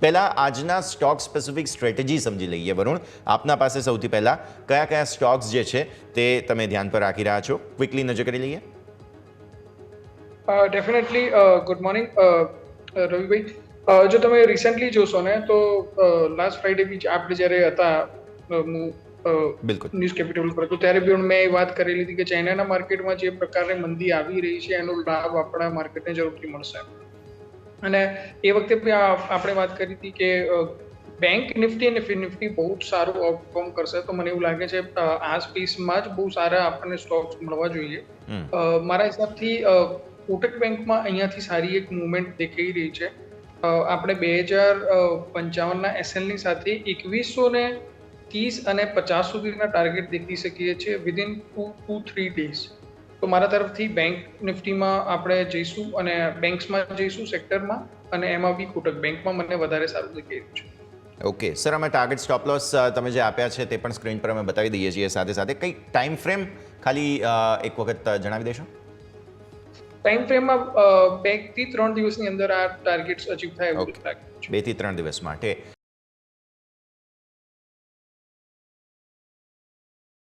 પહેલાં આજના stock specific strategy સમજી લઈએ. વરુણ, આપના પાસે સૌથી પહેલાં કયા કયા સ્ટોક્સ જે છે તે તમે ધ્યાન પર રાખી રહ્યા છો, ક્વિકલી નજર કરી લઈએ. ડેફિનેટલી ગુડ મોર્નિંગ રવિભાઈ. જો તમે રિસેન્ટલી જોશો ને તો લાસ્ટ ફ્રાઈડે બી આપણે જ્યારે હતા બિલકુલ ન્યૂઝ કેપિટલ પર, તો ત્યારે બી મેં એ વાત કરેલી હતી કે ચાઇનાના માર્કેટમાં જે પ્રકારની મંદી આવી રહી છે એનો લાભ આપણા માર્કેટને જરૂરથી મળશે. અને એ વખતે બી આપણે વાત કરી હતી કે બેંક નિફ્ટી અને નિફ્ટી બહુ જ સારું આઉટપર્ફોર્મ કરશે. તો મને એવું લાગે છે આ સ્પેસમાં જ બહુ સારા આપણને સ્ટોક્સ મળવા જોઈએ. મારા હિસાબથી કોટક બેંકમાં અહીંયાથી સારી એક મુવમેન્ટ દેખાઈ રહી છે. આપણે 2055ના એસએલની સાથે 2130 અને 50 સુધીના ટાર્ગેટ દેખી શકીએ છીએ વિધિન 2 to 3 ડેઝ. તો મારા તરફથી બેંક નિફ્ટીમાં આપણે જઈશું અને બેંક્સમાં જઈશું સેક્ટરમાં, અને એમાં બી કોટક બેંકમાં મને વધારે સારું દેખાઈ રહ્યું છે. ઓકે સર, અમે ટાર્ગેટ સ્ટોપ લોસ તમે જે આપ્યા છે તે પણ સ્ક્રીન પર અમે બતાવી દઈએ છીએ. સાથે સાથે કઈ ટાઈમ ફ્રેમ ખાલી એક વખત જણાવી દેશો. ટાઈમ ફ્રેમમાં 2 થી 3 દિવસની અંદર આ ટાર્ગેટ્સ અચીવ થાય એવું લાગે છે. 2 થી 3 દિવસ માટે